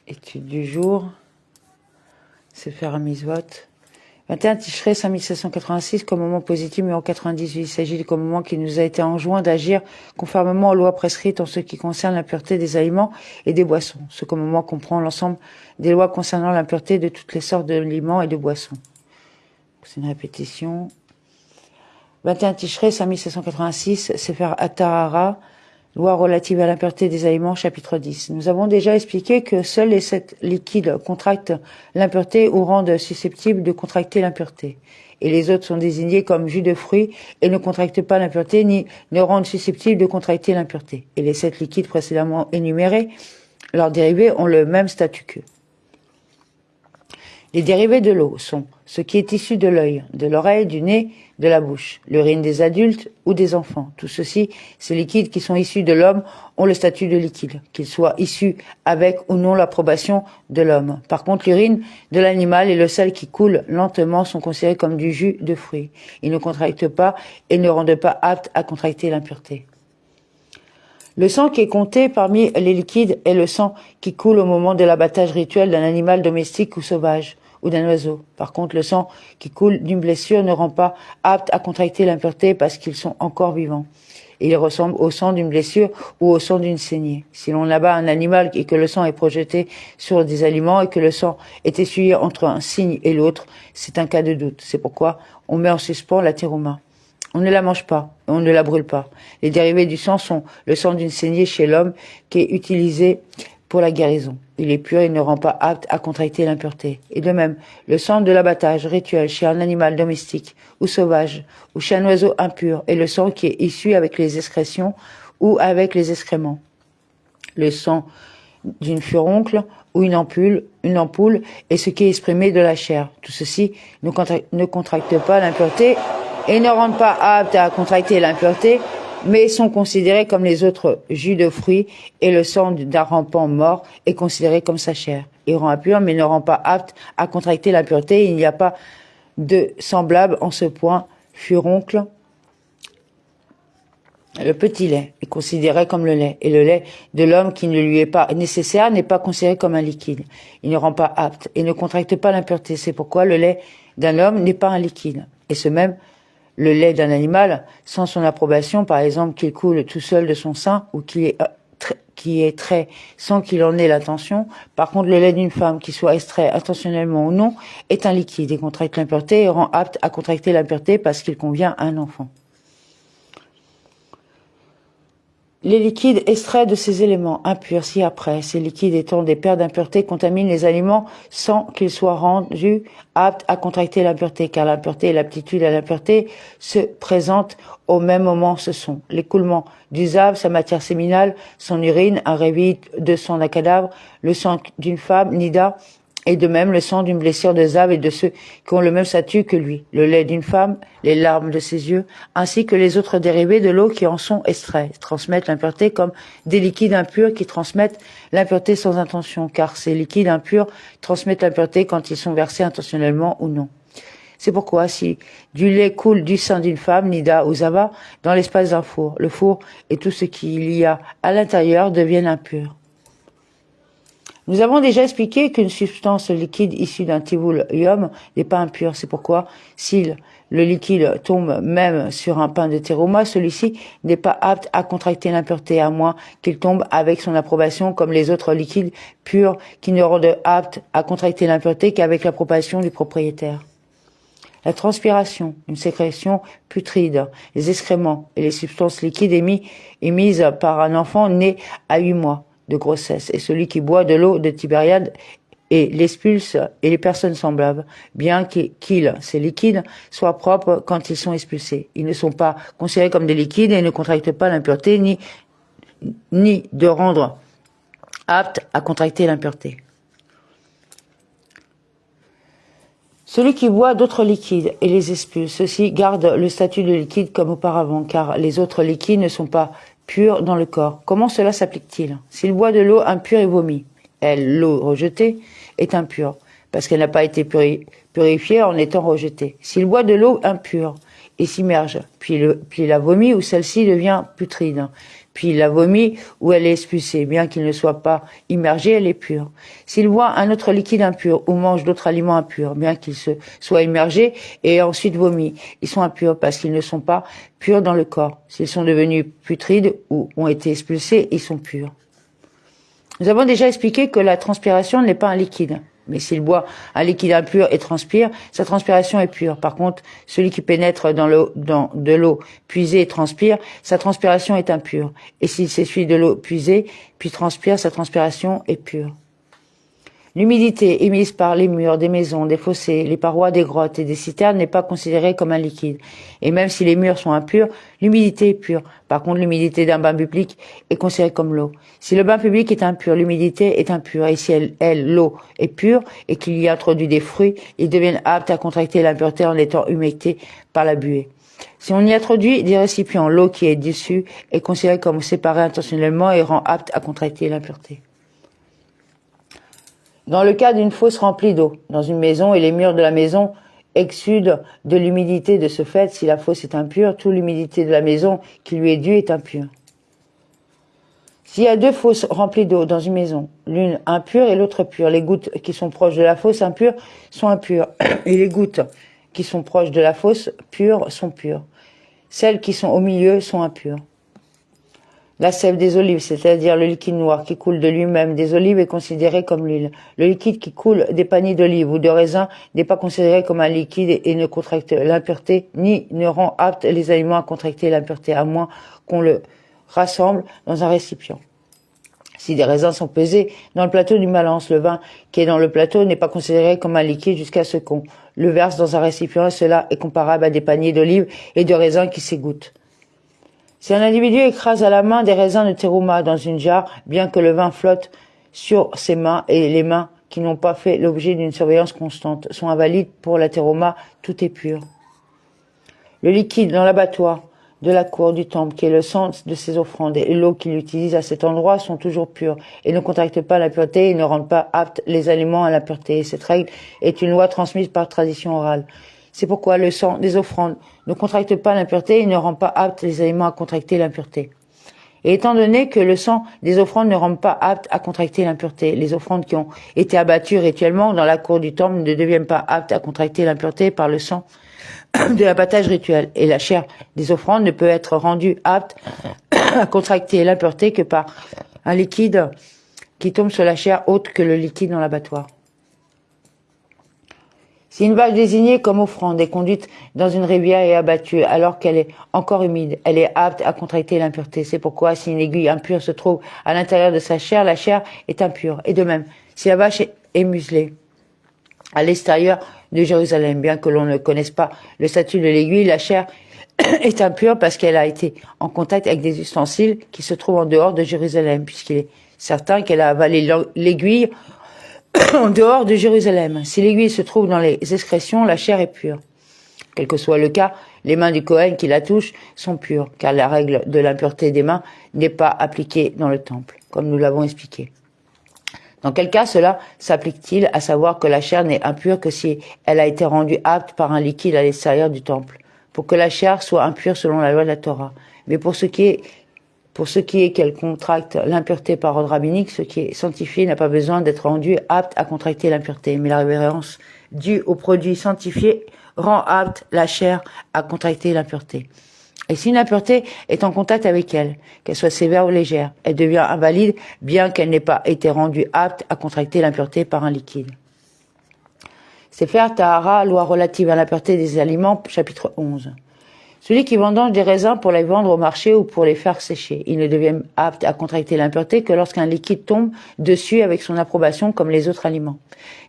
Étude du jour. Sefer HaMitzvot. 21 Tishrei 5786 comme moment positif numéro 98. Il s'agit du moment qui nous a été enjoint d'agir conformément aux lois prescrites en ce qui concerne l'impureté des aliments et des boissons. Ce moment comprend l'ensemble des lois concernant l'impureté de toutes les sortes d'aliments et de boissons. C'est une répétition. 21 Tishrei 5786 Sefer HaTahara. Loi relative à l'impureté des aliments, chapitre 10. Nous avons déjà expliqué que seuls les 7 liquides contractent l'impureté ou rendent susceptibles de contracter l'impureté. Et les autres sont désignés comme jus de fruits et ne contractent pas l'impureté ni ne rendent susceptibles de contracter l'impureté. Et les 7 liquides précédemment énumérés, leurs dérivés ont le même statut qu'eux. Les dérivés de l'eau sont ce qui est issu de l'œil, de l'oreille, du nez, de la bouche, l'urine des adultes ou des enfants. Tout ceci, ces liquides qui sont issus de l'homme ont le statut de liquide, qu'ils soient issus avec ou non l'approbation de l'homme. Par contre, l'urine de l'animal et le sel qui coule lentement sont considérés comme du jus de fruits. Ils ne contractent pas et ne rendent pas aptes à contracter l'impureté. Le sang qui est compté parmi les liquides est le sang qui coule au moment de l'abattage rituel d'un animal domestique ou sauvage, ou d'un oiseau. Par contre, le sang qui coule d'une blessure ne rend pas apte à contracter l'impureté parce qu'ils sont encore vivants. Et il ressemble au sang d'une blessure ou au sang d'une saignée. Si l'on abat un animal et que le sang est projeté sur des aliments et que le sang est essuyé entre un signe et l'autre, c'est un cas de doute. C'est pourquoi on met en suspens la terouma. On ne la mange pas, on ne la brûle pas. Les dérivés du sang sont le sang d'une saignée chez l'homme qui est utilisé pour la guérison. Il est pur et ne rend pas apte à contracter l'impureté. Et de même, le sang de l'abattage rituel chez un animal domestique ou sauvage ou chez un oiseau impur est le sang qui est issu avec les excrétions ou avec les excréments. Le sang d'une furoncle ou une ampoule est ce qui est exprimé de la chair. Tout ceci ne contracte pas l'impureté et ne rendent pas aptes à contracter l'impureté, mais sont considérés comme les autres jus de fruits, et le sang d'un rampant mort est considéré comme sa chair. Il rend impur, mais ne rend pas apte à contracter l'impureté. Il n'y a pas de semblable en ce point. Furoncle, le petit lait est considéré comme le lait, et le lait de l'homme qui ne lui est pas nécessaire n'est pas considéré comme un liquide. Il ne rend pas apte et ne contracte pas l'impureté. C'est pourquoi le lait d'un homme n'est pas un liquide. Et ce même, le lait d'un animal, sans son approbation, par exemple qu'il coule tout seul de son sein ou qui est trait sans qu'il en ait l'intention. Par contre, le lait d'une femme, qui soit extrait intentionnellement ou non, est un liquide et contracte l'impureté et rend apte à contracter l'impureté parce qu'il convient à un enfant. Les liquides extraits de ces éléments impurs ci-après, ces liquides étant des paires d'impuretés, contaminent les aliments sans qu'ils soient rendus aptes à contracter l'impureté, car l'impureté et l'aptitude à l'impureté se présentent au même moment. Ce sont l'écoulement du zav, sa matière séminale, son urine, un réveil de sang d'un cadavre, le sang d'une femme, nida, et de même le sang d'une blessure de zav et de ceux qui ont le même statut que lui, le lait d'une femme, les larmes de ses yeux, ainsi que les autres dérivés de l'eau qui en sont extraits, transmettent l'impureté comme des liquides impurs qui transmettent l'impureté sans intention, car ces liquides impurs transmettent l'impureté quand ils sont versés intentionnellement ou non. C'est pourquoi si du lait coule du sein d'une femme, nida ou zava, dans l'espace d'un four, le four et tout ce qu'il y a à l'intérieur deviennent impurs. Nous avons déjà expliqué qu'une substance liquide issue d'un tivoul yom n'est pas impure. C'est pourquoi, si le liquide tombe même sur un pain de terouma, celui-ci n'est pas apte à contracter l'impureté, à moins qu'il tombe avec son approbation, comme les autres liquides purs qui ne rendent apte à contracter l'impureté qu'avec l'approbation du propriétaire. La transpiration, une sécrétion putride, les excréments et les substances liquides émises par un enfant né à 8 mois de grossesse, et celui qui boit de l'eau de Tibériade et l'expulse, et les personnes semblables, bien qu'ils, ces liquides, soient propres quand ils sont expulsés. Ils ne sont pas considérés comme des liquides et ne contractent pas l'impureté, ni de rendre apte à contracter l'impureté. Celui qui boit d'autres liquides et les expulse, ceux-ci gardent le statut de liquide comme auparavant, car les autres liquides ne sont pas pur dans le corps. Comment cela s'applique-t-il? S'il boit de l'eau impure et vomit, l'eau rejetée, est impure, parce qu'elle n'a pas été purifiée en étant rejetée. S'il boit de l'eau impure et s'immerge, puis la vomit, ou celle-ci devient putride, puis la vomit ou elle est expulsée. Bien qu'il ne soit pas immergé, elle est pure. S'il boit un autre liquide impur ou mange d'autres aliments impurs, bien qu'ils se soient immergés et ensuite vomis, ils sont impurs parce qu'ils ne sont pas purs dans le corps. S'ils sont devenus putrides ou ont été expulsés, ils sont purs. Nous avons déjà expliqué que la transpiration n'est pas un liquide. Mais s'il boit un liquide impur et transpire, sa transpiration est pure. Par contre, celui qui pénètre dans de l'eau puisée et transpire, sa transpiration est impure. Et s'il s'essuie de l'eau puisée, puis transpire, sa transpiration est pure. L'humidité émise par les murs des maisons, des fossés, les parois des grottes et des citernes n'est pas considérée comme un liquide. Et même si les murs sont impurs, l'humidité est pure. Par contre, l'humidité d'un bain public est considérée comme l'eau. Si le bain public est impur, l'humidité est impure. Et si l'eau est pure et qu'il y introduit des fruits, ils deviennent aptes à contracter l'impureté en étant humectés par la buée. Si on y introduit des récipients, l'eau qui est dessus est considérée comme séparée intentionnellement et rend apte à contracter l'impureté. Dans le cas d'une fosse remplie d'eau, dans une maison et les murs de la maison exsudent de l'humidité de ce fait, si la fosse est impure, toute l'humidité de la maison qui lui est due est impure. S'il y a deux fosses remplies d'eau dans une maison, l'une impure et l'autre pure, les gouttes qui sont proches de la fosse impure sont impures et les gouttes qui sont proches de la fosse pure sont pures. Celles qui sont au milieu sont impures. La sève des olives, c'est-à-dire le liquide noir qui coule de lui-même des olives, est considéré comme l'huile. Le liquide qui coule des paniers d'olives ou de raisin n'est pas considéré comme un liquide et ne contracte l'impureté, ni ne rend apte les aliments à contracter l'impureté, à moins qu'on le rassemble dans un récipient. Si des raisins sont pesés dans le plateau d'une balance, le vin qui est dans le plateau n'est pas considéré comme un liquide jusqu'à ce qu'on le verse dans un récipient, et cela est comparable à des paniers d'olives et de raisins qui s'égouttent. Si un individu écrase à la main des raisins de terouma dans une jarre, bien que le vin flotte sur ses mains et les mains qui n'ont pas fait l'objet d'une surveillance constante sont invalides pour la terouma, tout est pur. Le liquide dans l'abattoir de la cour du temple, qui est le sang de ses offrandes, et l'eau qu'il utilise à cet endroit sont toujours purs et ne contractent pas l'impureté et ne rendent pas aptes les aliments à l'impureté. Cette règle est une loi transmise par tradition orale. C'est pourquoi le sang des offrandes ne contracte pas l'impureté et ne rend pas aptes les aliments à contracter l'impureté. Et étant donné que le sang des offrandes ne rend pas aptes à contracter l'impureté, les offrandes qui ont été abattues rituellement dans la cour du temple ne deviennent pas aptes à contracter l'impureté par le sang de l'abattage rituel. Et la chair des offrandes ne peut être rendue apte à contracter l'impureté que par un liquide qui tombe sur la chair autre que le liquide dans l'abattoir. Si une vache désignée comme offrande est conduite dans une rivière et abattue alors qu'elle est encore humide, elle est apte à contracter l'impureté. C'est pourquoi si une aiguille impure se trouve à l'intérieur de sa chair, la chair est impure. Et de même, si la vache est muselée à l'extérieur de Jérusalem, bien que l'on ne connaisse pas le statut de l'aiguille, la chair est impure parce qu'elle a été en contact avec des ustensiles qui se trouvent en dehors de Jérusalem, puisqu'il est certain qu'elle a avalé l'aiguille en dehors de Jérusalem. Si l'aiguille se trouve dans les excrétions, la chair est pure. Quel que soit le cas, les mains du Kohen qui la touchent sont pures, car la règle de l'impureté des mains n'est pas appliquée dans le temple, comme nous l'avons expliqué. Dans quel cas cela s'applique-t-il, à savoir que la chair n'est impure que si elle a été rendue apte par un liquide à l'extérieur du temple, pour que la chair soit impure selon la loi de la Torah. Mais pour ce qui est qu'elle contracte l'impureté par ordre rabbinique, ce qui est sanctifié n'a pas besoin d'être rendu apte à contracter l'impureté. Mais la révérence due au produit sanctifié rend apte la chair à contracter l'impureté. Et si une impureté est en contact avec elle, qu'elle soit sévère ou légère, elle devient invalide bien qu'elle n'ait pas été rendue apte à contracter l'impureté par un liquide. Sefer Tahara, loi relative à l'impureté des aliments, chapitre 11. Celui qui vendange des raisins pour les vendre au marché ou pour les faire sécher, il ne devient apte à contracter l'impureté que lorsqu'un liquide tombe dessus avec son approbation comme les autres aliments.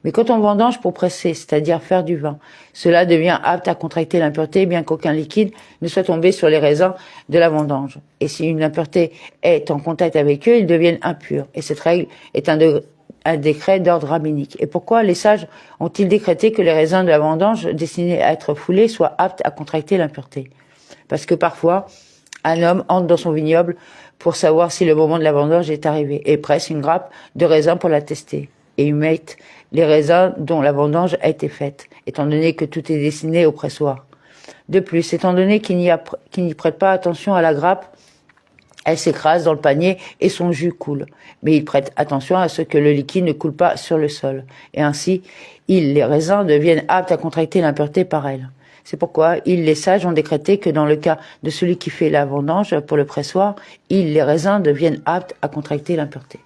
Mais quand on vendange pour presser, c'est-à-dire faire du vin, cela devient apte à contracter l'impureté bien qu'aucun liquide ne soit tombé sur les raisins de la vendange. Et si une impureté est en contact avec eux, ils deviennent impurs. Et cette règle est un décret d'ordre rabbinique. Et pourquoi les sages ont-ils décrété que les raisins de la vendange destinés à être foulés soient aptes à contracter l'impureté? Parce que parfois, un homme entre dans son vignoble pour savoir si le moment de la vendange est arrivé et presse une grappe de raisin pour la tester. Et humet les raisins dont la vendange a été faite, étant donné que tout est destiné au pressoir. De plus, étant donné qu'il n'y prête pas attention à la grappe Elle s'écrase dans le panier et son jus coule. Mais il prête attention à ce que le liquide ne coule pas sur le sol. Et ainsi, les raisins deviennent aptes à contracter l'impureté par elle. C'est pourquoi les sages ont décrété que dans le cas de celui qui fait la vendange pour le pressoir, les raisins deviennent aptes à contracter l'impureté.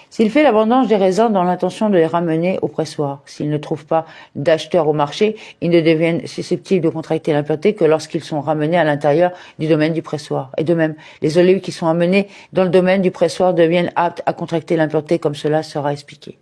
S'il fait la vendange des raisins dans l'intention de les ramener au pressoir, s'il ne trouve pas d'acheteurs au marché, ils ne deviennent susceptibles de contracter l'impureté que lorsqu'ils sont ramenés à l'intérieur du domaine du pressoir. Et de même, les olives qui sont amenées dans le domaine du pressoir deviennent aptes à contracter l'impureté comme cela sera expliqué.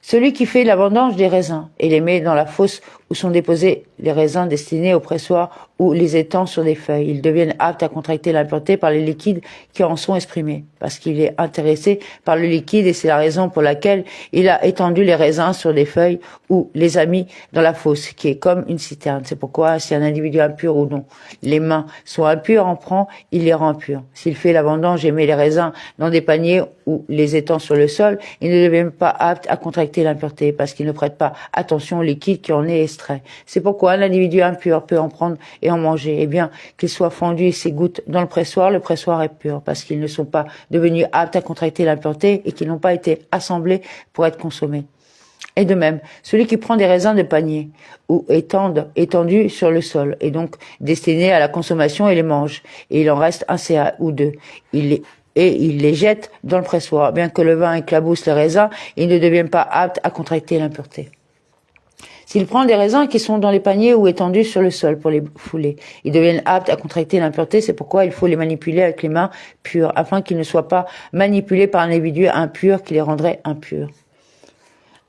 Celui qui fait la vendange des raisins et les met dans la fosse où sont déposés les raisins destinés au pressoir ou les étend sur des feuilles, ils deviennent aptes à contracter l'impureté par les liquides qui en sont exprimés, parce qu'il est intéressé par le liquide et c'est la raison pour laquelle il a étendu les raisins sur des feuilles ou les a mis dans la fosse, qui est comme une citerne. C'est pourquoi si un individu impur ou dont les mains sont impures en prend, il les rend purs. S'il fait la vendange et met les raisins dans des paniers ou les étend sur le sol, il ne devient pas apte à contracter l'impureté, parce qu'il ne prête pas attention au liquide qui en est extrait. C'est pourquoi l'individu impur peut en prendre et en manger. Et bien qu'il soit fondu et s'égoutte dans le pressoir est pur, parce qu'ils ne sont pas devenus aptes à contracter l'impureté et qu'ils n'ont pas été assemblés pour être consommés. Et de même, celui qui prend des raisins de panier ou étendus sur le sol est donc destiné à la consommation et les mange, et il en reste un CA ou deux. Il les jette dans le pressoir. Bien que le vin éclabousse les raisins, ils ne deviennent pas aptes à contracter l'impureté. S'il prend des raisins qui sont dans les paniers ou étendus sur le sol pour les fouler, ils deviennent aptes à contracter l'impureté, c'est pourquoi il faut les manipuler avec les mains pures, afin qu'ils ne soient pas manipulés par un individu impur qui les rendrait impurs.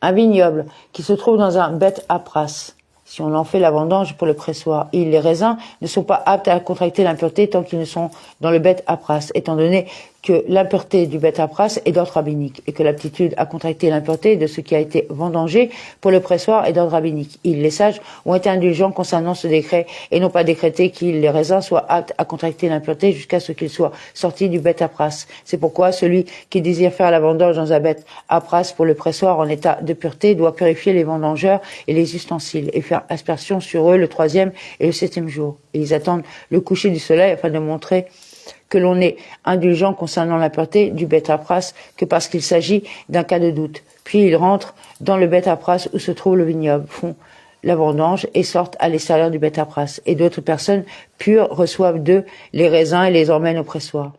Un vignoble qui se trouve dans un bête à prasse, si on en fait la vendange pour le pressoir, les raisins ne sont pas aptes à contracter l'impureté tant qu'ils ne sont dans le bête à prasse, étant donné que l'impureté du bête à prasse est d'ordre rabbinique et que l'aptitude à contracter l'impureté de ce qui a été vendangé pour le pressoir est d'ordre rabbinique. Les sages ont été indulgents concernant ce décret et n'ont pas décrété les raisins soient aptes à contracter l'impureté jusqu'à ce qu'ils soient sortis du bête à prasse. C'est pourquoi celui qui désire faire la vendange dans un bête à prasse pour le pressoir en état de pureté doit purifier les vendangeurs et les ustensiles et faire aspersion sur eux le 3e et le 7e jour. Et ils attendent le coucher du soleil afin de montrer que l'on est indulgent concernant l'impureté du bête à prasse que parce qu'il s'agit d'un cas de doute. Puis ils rentrent dans le bête à prasse où se trouve le vignoble, font la vendange et sortent à l'extérieur du bête à prasse. Et d'autres personnes pures reçoivent d'eux les raisins et les emmènent au pressoir.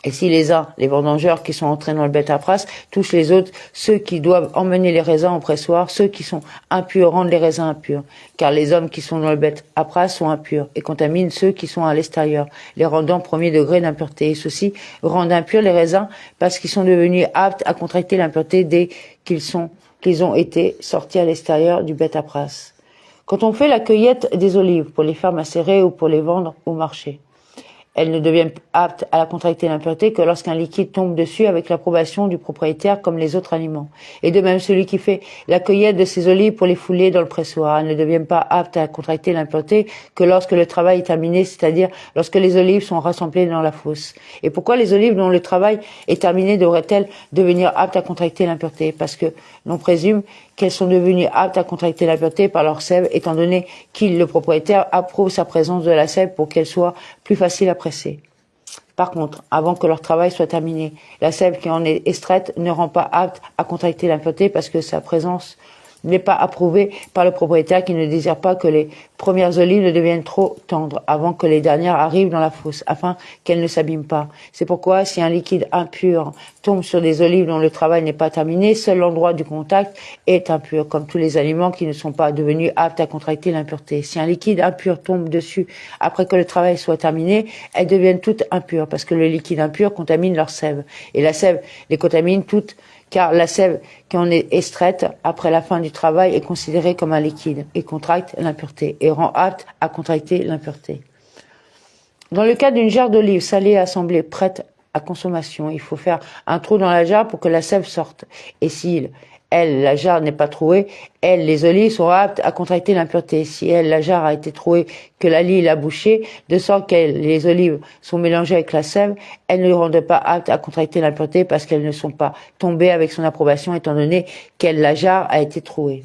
Et si les uns, les vendangeurs qui sont entrés dans le bête à prasse, touchent les autres, ceux qui doivent emmener les raisins au pressoir, ceux qui sont impurs rendent les raisins impurs. Car les hommes qui sont dans le bête à prasse sont impurs et contaminent ceux qui sont à l'extérieur, les rendant premier degré d'impureté. Et ceux-ci rendent impurs les raisins parce qu'ils sont devenus aptes à contracter l'impureté dès qu'ils ont été sortis à l'extérieur du bête à prasse. Quand on fait la cueillette des olives pour les faire macérer ou pour les vendre au marché, elles ne deviennent aptes à la contracter l'impureté que lorsqu'un liquide tombe dessus avec l'approbation du propriétaire comme les autres aliments. Et de même, celui qui fait la cueillette de ces olives pour les fouler dans le pressoir, elles ne deviennent pas aptes à contracter l'impureté que lorsque le travail est terminé, c'est-à-dire lorsque les olives sont rassemblées dans la fosse. Et pourquoi les olives dont le travail est terminé devraient-elles devenir aptes à contracter l'impureté? Parce que l'on présume qu'elles sont devenues aptes à contracter l'impureté par leur sève, étant donné le propriétaire approuve sa présence de la sève pour qu'elle soit plus facile à presser. Par contre, avant que leur travail soit terminé, la sève qui en est extraite ne rend pas apte à contracter l'impureté parce que sa présence n'est pas approuvée par le propriétaire qui ne désire pas que les premières olives ne deviennent trop tendres avant que les dernières arrivent dans la fosse, afin qu'elles ne s'abîment pas. C'est pourquoi si un liquide impur tombe sur des olives dont le travail n'est pas terminé, seul l'endroit du contact est impur, comme tous les aliments qui ne sont pas devenus aptes à contracter l'impureté. Si un liquide impur tombe dessus après que le travail soit terminé, elles deviennent toutes impures, parce que le liquide impur contamine leur sève, et la sève les contamine toutes, car la sève qui en est extraite après la fin du travail est considérée comme un liquide et contracte l'impureté et rend apte à contracter l'impureté. Dans le cas d'une jarre d'olive salée et assemblée prête à consommation, il faut faire un trou dans la jarre pour que la sève sorte. Et si la jarre n'est pas trouée, les olives sont aptes à contracter l'impureté. Si la jarre a été trouée, que la lie l'a bouchée, de sorte que les olives sont mélangées avec la sève, elles ne rendent pas aptes à contracter l'impureté parce qu'elles ne sont pas tombées avec son approbation étant donné la jarre a été trouée.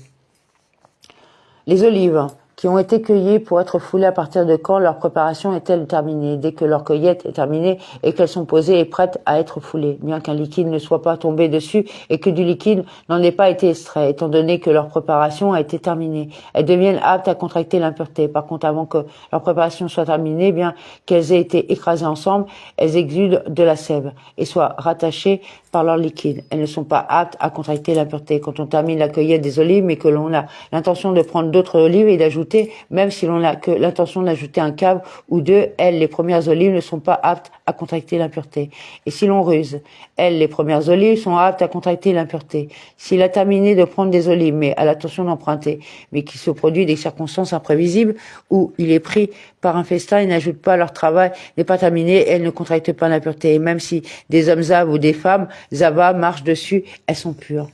Les olives qui ont été cueillies pour être foulées à partir de quand leur préparation est-elle terminée, dès que leur cueillette est terminée et qu'elles sont posées et prêtes à être foulées, bien qu'un liquide ne soit pas tombé dessus et que du liquide n'en ait pas été extrait, étant donné que leur préparation a été terminée. Elles deviennent aptes à contracter l'impureté. Par contre, avant que leur préparation soit terminée, bien qu'elles aient été écrasées ensemble, elles exudent de la sève et soient rattachées par leur liquide. Elles ne sont pas aptes à contracter l'impureté. Quand on termine la cueillette des olives, mais que l'on a l'intention de prendre d'autres olives et d'ajouter, même si l'on n'a que l'intention d'ajouter un cave ou deux, elles, les premières olives, ne sont pas aptes à contracter l'impureté. Et si l'on ruse, elles, les premières olives, sont aptes à contracter l'impureté. S'il a terminé de prendre des olives, mais à l'intention d'emprunter, mais qu'il se produit des circonstances imprévisibles, où il est pris par un festin et n'ajoute pas leur travail, n'est pas terminé, elles ne contractent pas l'impureté. Et même si des hommes zaves ou des femmes zava marchent dessus, elles sont pures.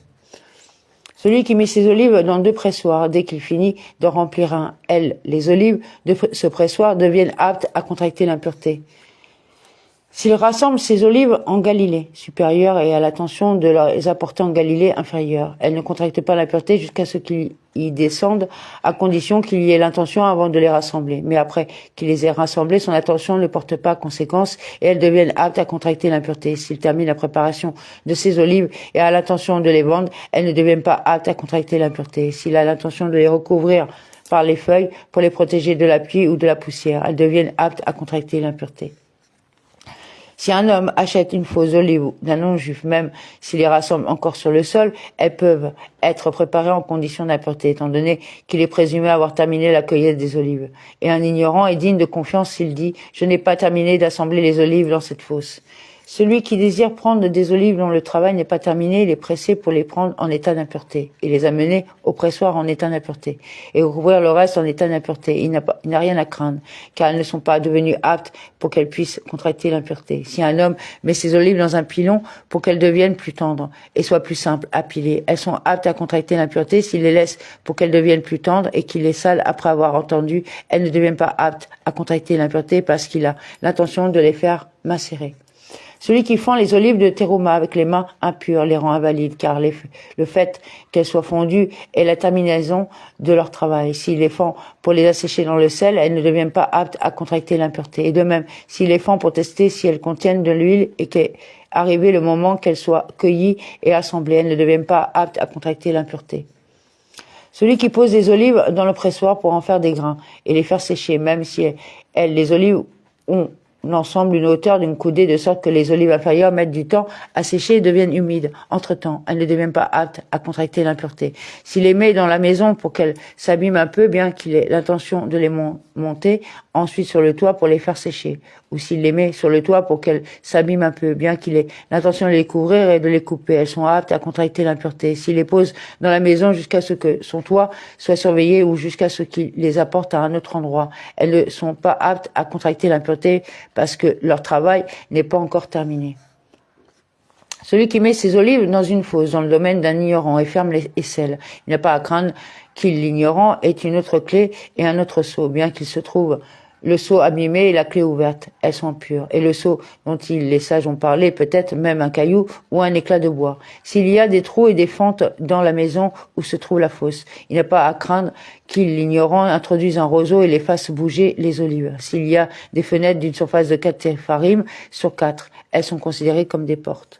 Celui qui met ses olives dans 2 pressoirs, dès qu'il finit de remplir un, elles, les olives de ce pressoir deviennent aptes à contracter l'impureté. S'il rassemble ses olives en Galilée supérieure et à l'attention de les apporter en Galilée inférieure, elles ne contractent pas l'impureté jusqu'à ce qu'ils y descendent, à condition qu'il y ait l'intention avant de les rassembler. Mais après qu'il les ait rassemblées, son attention ne porte pas conséquence et elles deviennent aptes à contracter l'impureté. S'il termine la préparation de ses olives et a l'intention de les vendre, elles ne deviennent pas aptes à contracter l'impureté. S'il a l'intention de les recouvrir par les feuilles pour les protéger de la pluie ou de la poussière, elles deviennent aptes à contracter l'impureté. Si un homme achète une fausse olive d'un non-juif, même s'il les rassemble encore sur le sol, elles peuvent être préparées en condition d'impureté, étant donné qu'il est présumé avoir terminé la cueillette des olives. Et un ignorant est digne de confiance s'il dit « Je n'ai pas terminé d'assembler les olives dans cette fosse ». Celui qui désire prendre des olives dont le travail n'est pas terminé, il est pressé pour les prendre en état d'impureté et les amener au pressoir en état d'impureté et ouvrir le reste en état d'impureté. Il n'a rien à craindre, car elles ne sont pas devenues aptes pour qu'elles puissent contracter l'impureté. Si un homme met ses olives dans un pilon pour qu'elles deviennent plus tendres et soient plus simples à piler, elles sont aptes à contracter l'impureté. S'il les laisse pour qu'elles deviennent plus tendres et qu'il les sale après avoir entendu, elles ne deviennent pas aptes à contracter l'impureté parce qu'il a l'intention de les faire macérer. Celui qui fend les olives de Teruma avec les mains impures les rend invalides, car le fait qu'elles soient fondues est la terminaison de leur travail. S'il les fend pour les assécher dans le sel, elles ne deviennent pas aptes à contracter l'impureté. Et de même, s'il les fend pour tester si elles contiennent de l'huile et qu'est arrivé le moment qu'elles soient cueillies et assemblées, elles ne deviennent pas aptes à contracter l'impureté. Celui qui pose des olives dans le pressoir pour en faire des grains et les faire sécher, même si les olives ont l'ensemble une hauteur d'une coudée de sorte que les olives inférieures mettent du temps à sécher et deviennent humides. Entre-temps, elles ne deviennent pas aptes à contracter l'impureté. S'il les met dans la maison pour qu'elles s'abîment un peu, bien qu'il ait l'intention de les monter ensuite sur le toit pour les faire sécher, ou s'il les met sur le toit pour qu'elles s'abîment un peu, bien qu'il ait l'intention de les couvrir et de les couper, elles sont aptes à contracter l'impureté. S'il les pose dans la maison jusqu'à ce que son toit soit surveillé ou jusqu'à ce qu'il les apporte à un autre endroit, elles ne sont pas aptes à contracter l'impureté parce que leur travail n'est pas encore terminé. Celui qui met ses olives dans une fosse, dans le domaine d'un ignorant, et ferme les aisselles, il n'a pas à craindre qu'il, l'ignorant, ait une autre clé et un autre seau, bien qu'il se trouve le seau abîmé et la clé ouverte. Elles sont pures. Et le seau dont les sages ont parlé, peut-être même un caillou ou un éclat de bois. S'il y a des trous et des fentes dans la maison où se trouve la fosse, il n'a pas à craindre qu'il, l'ignorant, introduise un roseau et les fasse bouger les olives. S'il y a des fenêtres d'une surface de 4 tépharim sur 4, elles sont considérées comme des portes.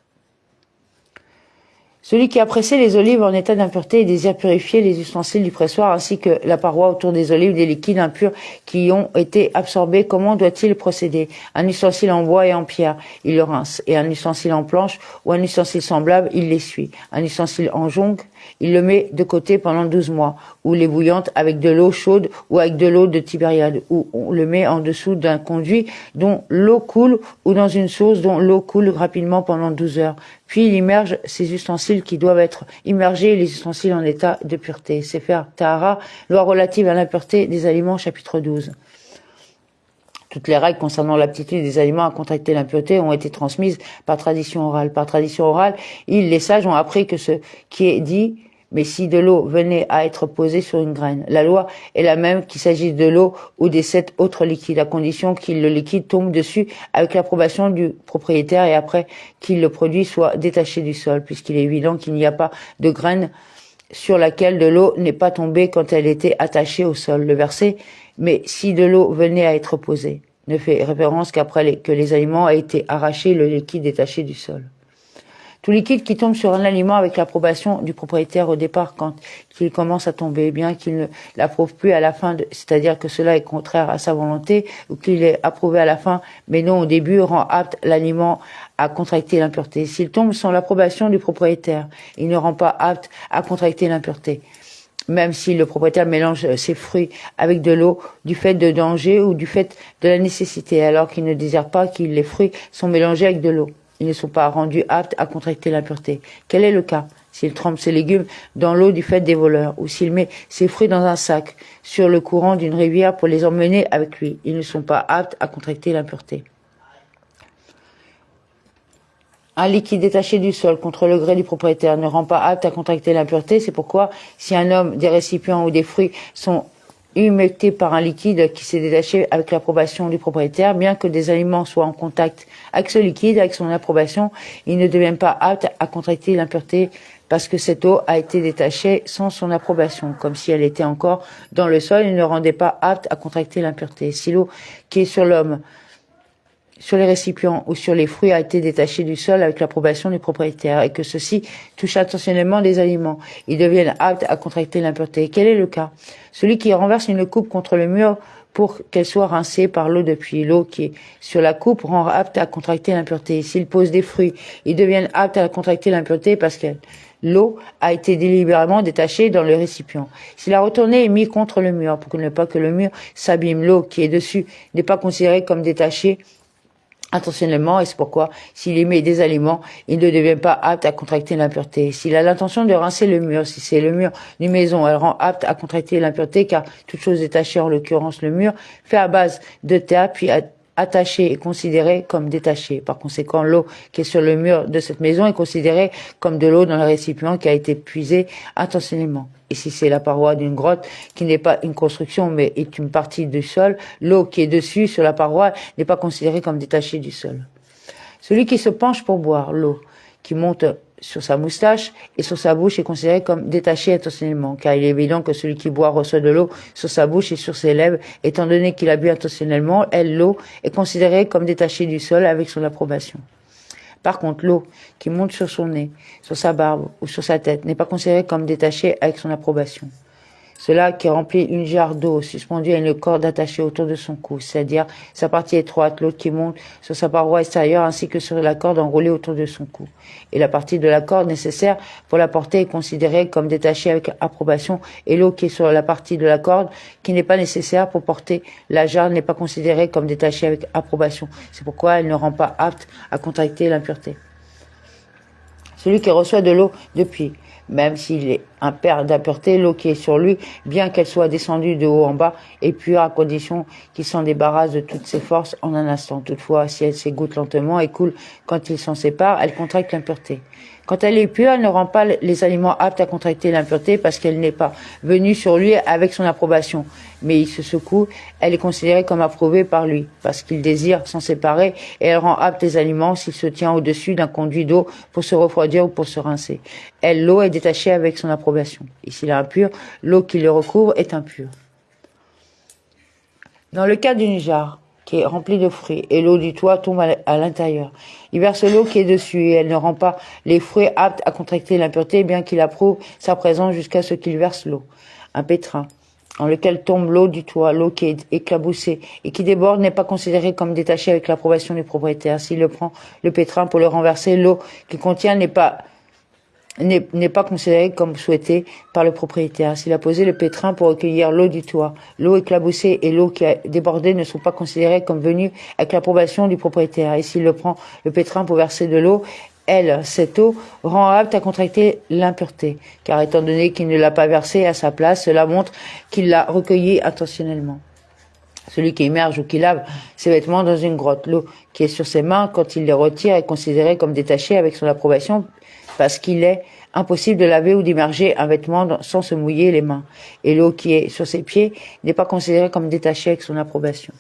Celui qui a pressé les olives en état d'impureté et désire purifier les ustensiles du pressoir ainsi que la paroi autour des olives des liquides impurs qui y ont été absorbés, comment doit-il procéder? Un ustensile en bois et en pierre, il le rince, et un ustensile en planche ou un ustensile semblable, il l'essuie. Un ustensile en jonc, il le met de côté pendant 12 mois, ou les bouillante avec de l'eau chaude ou avec de l'eau de Tibériade, ou on le met en dessous d'un conduit dont l'eau coule ou dans une source dont l'eau coule rapidement pendant 12 heures. Puis il immerge ces ustensiles qui doivent être immergés et les ustensiles en état de pureté. Sefer Tahara, loi relative à l'impureté des aliments, chapitre 12. Toutes les règles concernant l'aptitude des aliments à contracter l'impureté ont été transmises par tradition orale. Par tradition orale, les sages ont appris que ce qui est dit, mais si de l'eau venait à être posée sur une graine, la loi est la même qu'il s'agisse de l'eau ou des 7 autres liquides, à condition qu'il le liquide tombe dessus avec l'approbation du propriétaire et après qu'il le produit soit détaché du sol, puisqu'il est évident qu'il n'y a pas de graines sur laquelle de l'eau n'est pas tombée quand elle était attachée au sol. Le verset « Mais si de l'eau venait à être posée » ne fait référence qu'après que les aliments aient été arrachés, le liquide détaché du sol. Tout liquide qui tombe sur un aliment avec l'approbation du propriétaire au départ, quand il commence à tomber, bien qu'il ne l'approuve plus à la fin, c'est-à-dire que cela est contraire à sa volonté, ou qu'il est approuvé à la fin, mais non au début, rend apte l'aliment à contracter l'impureté. S'il tombe sans l'approbation du propriétaire, il ne rend pas apte à contracter l'impureté. Même si le propriétaire mélange ses fruits avec de l'eau du fait de danger ou du fait de la nécessité, alors qu'il ne désire pas que les fruits sont mélangés avec de l'eau. Ils ne sont pas rendus aptes à contracter l'impureté. Quel est le cas s'il trempe ses légumes dans l'eau du fait des voleurs, ou s'il met ses fruits dans un sac sur le courant d'une rivière pour les emmener avec lui? Ils ne sont pas aptes à contracter l'impureté. Un liquide détaché du sol contre le gré du propriétaire ne rend pas apte à contracter l'impureté. C'est pourquoi si un homme, des récipients ou des fruits sont humectés par un liquide qui s'est détaché avec l'approbation du propriétaire, bien que des aliments soient en contact avec ce liquide, avec son approbation, ils ne deviennent pas aptes à contracter l'impureté parce que cette eau a été détachée sans son approbation, comme si elle était encore dans le sol, il ne rendait pas apte à contracter l'impureté. Si l'eau qui est sur l'homme, sur les récipients ou sur les fruits a été détachée du sol avec l'approbation du propriétaire et que ceux-ci touchent intentionnellement des aliments, ils deviennent aptes à contracter l'impureté. Quel est le cas? Celui qui renverse une coupe contre le mur pour qu'elle soit rincée par l'eau de pluie. L'eau qui est sur la coupe rend apte à contracter l'impureté. S'il pose des fruits, ils deviennent aptes à contracter l'impureté parce que l'eau a été délibérément détachée dans le récipient. S'il a retourné et mis contre le mur pour ne pas que le mur s'abîme, l'eau qui est dessus n'est pas considérée comme détachée intentionnellement, et c'est pourquoi s'il émet des aliments, il ne devient pas apte à contracter l'impureté. S'il a l'intention de rincer le mur, si c'est le mur d'une maison, elle rend apte à contracter l'impureté, car toute chose détachée, en l'occurrence le mur, fait à base de terre, puis attachée et considérée comme détachée. Par conséquent, l'eau qui est sur le mur de cette maison est considérée comme de l'eau dans le récipient qui a été puisée intentionnellement. Et si c'est la paroi d'une grotte qui n'est pas une construction mais est une partie du sol, l'eau qui est dessus sur la paroi n'est pas considérée comme détachée du sol. Celui qui se penche pour boire l'eau qui monte sur sa moustache et sur sa bouche est considéré comme détaché intentionnellement, car il est évident que celui qui boit reçoit de l'eau sur sa bouche et sur ses lèvres, étant donné qu'il a bu intentionnellement, l'eau est considérée comme détachée du sol avec son approbation. Par contre, l'eau qui monte sur son nez, sur sa barbe ou sur sa tête n'est pas considérée comme détachée avec son approbation. Cela qui remplit une jarre d'eau suspendue à une corde attachée autour de son cou, c'est-à-dire sa partie étroite, l'eau qui monte sur sa paroi extérieure ainsi que sur la corde enroulée autour de son cou. Et la partie de la corde nécessaire pour la porter est considérée comme détachée avec approbation et l'eau qui est sur la partie de la corde qui n'est pas nécessaire pour porter la jarre n'est pas considérée comme détachée avec approbation. C'est pourquoi elle ne rend pas apte à contracter l'impureté. Celui qui reçoit de l'eau de pluie, même s'il est un père d'impureté, l'eau qui est sur lui, bien qu'elle soit descendue de haut en bas, est pure à condition qu'il s'en débarrasse de toutes ses forces en un instant. Toutefois, si elle s'égoutte lentement et coule quand il s'en sépare, elle contracte l'impureté. Quand elle est pure, elle ne rend pas les aliments aptes à contracter l'impureté parce qu'elle n'est pas venue sur lui avec son approbation. Mais il se secoue, elle est considérée comme approuvée par lui parce qu'il désire s'en séparer et elle rend apte les aliments s'il se tient au-dessus d'un conduit d'eau pour se refroidir ou pour se rincer. L'eau est détachée avec son approbation. Et s'il est impur, l'eau qui le recouvre est impure. Dans le cas d'une jarre qui est remplie de fruits et l'eau du toit tombe à l'intérieur, il verse l'eau qui est dessus et elle ne rend pas les fruits aptes à contracter l'impureté bien qu'il approuve sa présence jusqu'à ce qu'il verse l'eau. Un pétrin dans lequel tombe l'eau du toit, l'eau qui est éclaboussée et qui déborde n'est pas considérée comme détachée avec l'approbation du propriétaire. S'il le prend le pétrin pour le renverser, l'eau qu'il contient n'est pas considérée comme souhaitée par le propriétaire. S'il a posé le pétrin pour recueillir l'eau du toit, l'eau éclaboussée et l'eau qui a débordé ne sont pas considérées comme venues avec l'approbation du propriétaire. Et s'il le prend le pétrin pour verser de l'eau, cette eau rend apte à contracter l'impureté, car étant donné qu'il ne l'a pas versée à sa place, cela montre qu'il l'a recueillie intentionnellement. Celui qui immerge ou qui lave ses vêtements dans une grotte, l'eau qui est sur ses mains, quand il les retire, est considérée comme détachée avec son approbation, parce qu'il est impossible de laver ou d'immerger un vêtement sans se mouiller les mains. Et l'eau qui est sur ses pieds n'est pas considérée comme détachée avec son approbation.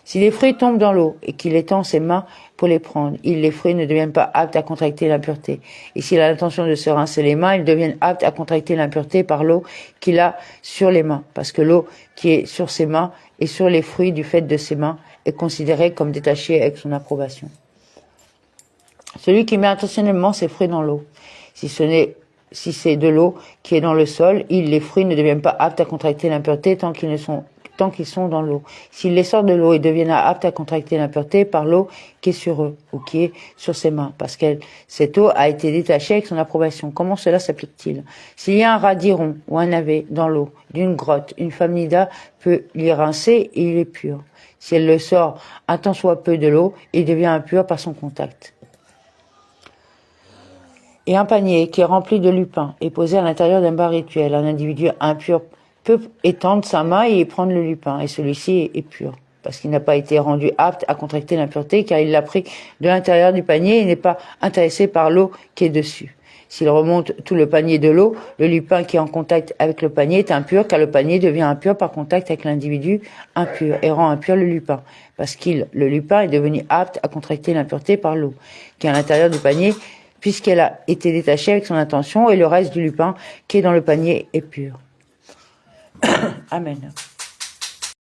Si les fruits tombent dans l'eau et qu'il étend ses mains pour les prendre, les fruits ne deviennent pas aptes à contracter l'impureté. Et s'il a l'intention de se rincer les mains, ils deviennent aptes à contracter l'impureté par l'eau qu'il a sur les mains. Parce que l'eau qui est sur ses mains et sur les fruits du fait de ses mains est considérée comme détachée avec son approbation. Celui qui met intentionnellement ses fruits dans l'eau, si c'est de l'eau qui est dans le sol, les fruits ne deviennent pas aptes à contracter l'impureté tant qu'ils sont dans l'eau. S'ils les sortent de l'eau, ils deviennent aptes à contracter l'impureté par l'eau qui est sur eux ou qui est sur ses mains, parce que cette eau a été détachée avec son approbation. Comment cela s'applique-t-il? S'il y a un radiron ou un navet dans l'eau d'une grotte, une femme nida peut l'y rincer et il est pur. Si elle le sort un tant soit peu de l'eau, il devient impur par son contact. Et un panier qui est rempli de lupin est posé à l'intérieur d'un bar rituel. Un individu impur peut étendre sa main et y prendre le lupin, et celui-ci est pur, parce qu'il n'a pas été rendu apte à contracter l'impureté, car il l'a pris de l'intérieur du panier et n'est pas intéressé par l'eau qui est dessus. S'il remonte tout le panier de l'eau, le lupin qui est en contact avec le panier est impur, car le panier devient impur par contact avec l'individu impur, et rend impur le lupin, parce le lupin est devenu apte à contracter l'impureté par l'eau, qui est à l'intérieur du panier, puisqu'elle a été détachée avec son intention, et le reste du lupin qui est dans le panier est pur. Amen.